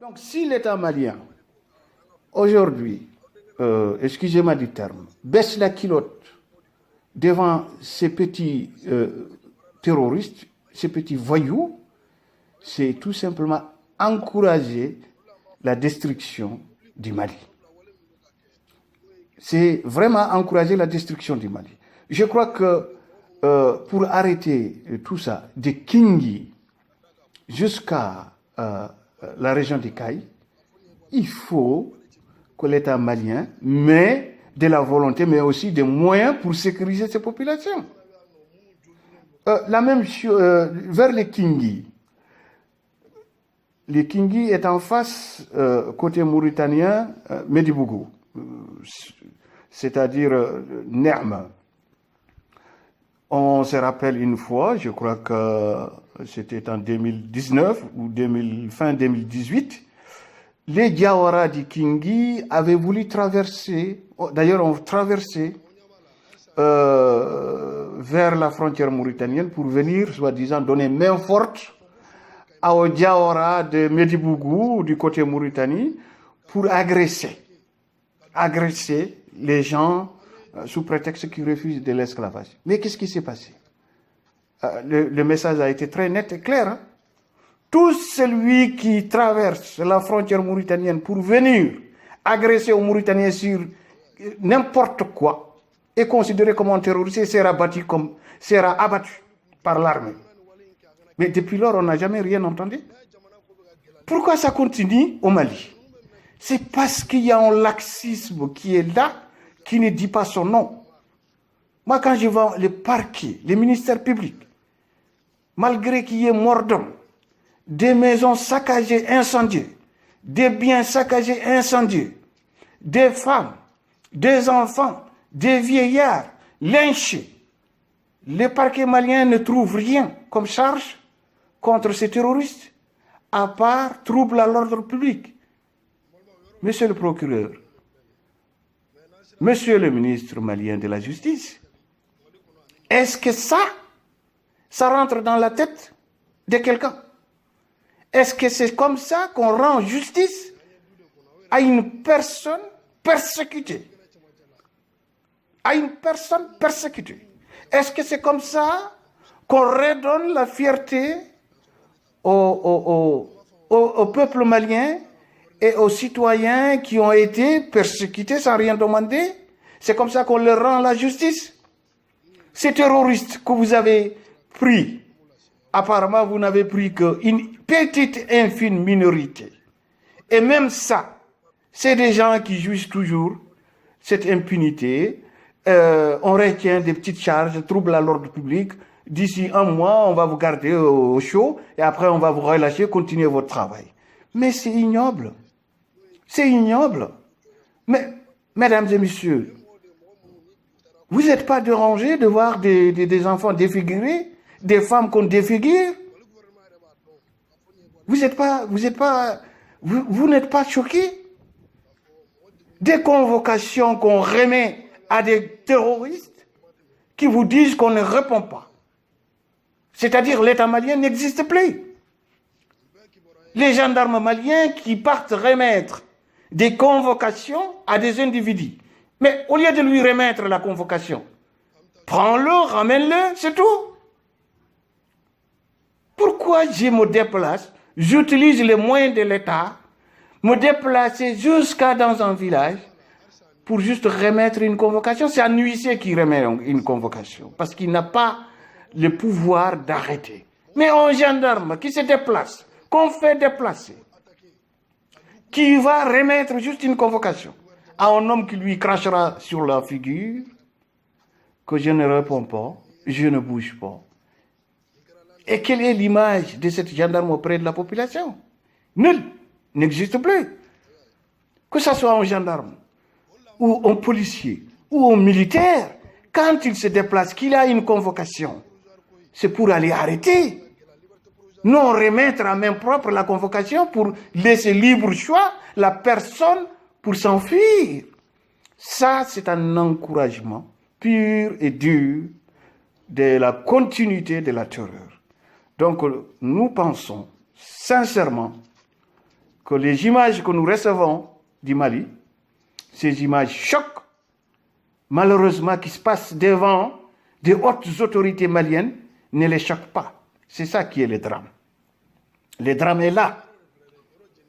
Donc, si l'État malien, aujourd'hui, excusez-moi du terme, baisse la culotte devant ces petits terroristes, ces petits voyous, c'est tout simplement encourager la destruction du Mali. C'est vraiment encourager la destruction du Mali. Je crois que pour arrêter tout ça, de Kingi jusqu'à la région des Cailles, il faut que l'État malien met de la volonté, mais aussi des moyens pour sécuriser ces populations. La même chose vers les Kingi. Les Kingi est en face, côté mauritanien, Médibougou, c'est-à-dire Nerma. On se rappelle une fois, je crois que c'était en 2019 ou fin 2018, les Diawara du Kingi avaient voulu traverser, d'ailleurs ont traversé vers la frontière mauritanienne pour venir, soi-disant, donner main forte aux Diawara de Médibougou, du côté Mauritanie, pour agresser les gens sous prétexte qu'ils refusent de l'esclavage. Mais qu'est-ce qui s'est passé? Le message a été très net et clair. Hein? Tout celui qui traverse la frontière mauritanienne pour venir agresser aux Mauritaniens sur n'importe quoi est considéré comme un terroriste et sera abattu par l'armée. Mais depuis lors, on n'a jamais rien entendu. Pourquoi ça continue au Mali? C'est parce qu'il y a un laxisme qui est là, qui ne dit pas son nom. Moi, quand je vois les parquets, les ministères publics, malgré qu'il y ait mort d'homme, des maisons saccagées, incendiées, des biens saccagés, incendiés, des femmes, des enfants, des vieillards lynchés, les parquets maliens ne trouvent rien comme charge contre ces terroristes, à part trouble à l'ordre public. Monsieur le procureur, monsieur le ministre malien de la Justice, est-ce que ça rentre dans la tête de quelqu'un? Est-ce que c'est comme ça qu'on rend justice à une personne persécutée? À une personne persécutée. Est-ce que c'est comme ça qu'on redonne la fierté au peuple malien et aux citoyens qui ont été persécutés sans rien demander? C'est comme ça qu'on leur rend la justice? Ces terroristes que vous avez pris, apparemment vous n'avez pris qu'une petite infime minorité. Et même ça, c'est des gens qui jouissent toujours cette impunité. On retient des petites charges, troubles à l'ordre public. D'ici un mois, on va vous garder au chaud et après on va vous relâcher, continuer votre travail. Mais c'est ignoble. C'est ignoble. Mais, mesdames et messieurs, vous n'êtes pas dérangés de voir des enfants défigurés, des femmes qu'on défigure? Vous n'êtes pas choqués? Des convocations qu'on remet à des terroristes qui vous disent qu'on ne répond pas. C'est-à-dire l'État malien n'existe plus. Les gendarmes maliens qui partent remettre des convocations à des individus. Mais au lieu de lui remettre la convocation, prends-le, ramène-le, c'est tout. Pourquoi je me déplace, j'utilise les moyens de l'État, me déplacer jusqu'à dans un village pour juste remettre une convocation? C'est un huissier qui remet une convocation parce qu'il n'a pas le pouvoir d'arrêter. Mais un gendarme qui se déplace, qu'on fait déplacer, qui va remettre juste une convocation à un homme qui lui crachera sur la figure, que je ne réponds pas, je ne bouge pas. Et quelle est l'image de cet gendarme auprès de la population? Nul, n'existe plus. Que ce soit un gendarme, ou un policier, ou un militaire, quand il se déplace, qu'il a une convocation, c'est pour aller arrêter. Non remettre à main propre la convocation pour laisser libre choix la personne pour s'enfuir. Ça, c'est un encouragement pur et dur de la continuité de la terreur. Donc, nous pensons sincèrement que les images que nous recevons du Mali, ces images chocs, malheureusement, qui se passent devant des hautes autorités maliennes, ne les choquent pas. C'est ça qui est le drame. Le drame est là.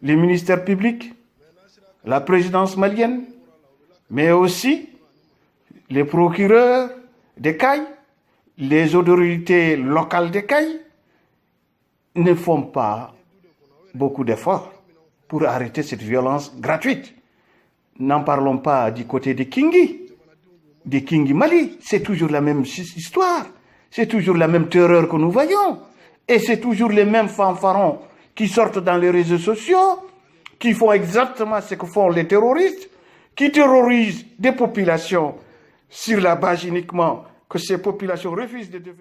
Les ministères publics, la présidence malienne, mais aussi les procureurs des CAI, les autorités locales des CAI, ne font pas beaucoup d'efforts pour arrêter cette violence gratuite. N'en parlons pas du côté des Kingi Mali. C'est toujours la même histoire. C'est toujours la même terreur que nous voyons. Et c'est toujours les mêmes fanfarons qui sortent dans les réseaux sociaux, qui font exactement ce que font les terroristes, qui terrorisent des populations sur la base uniquement que ces populations refusent de devenir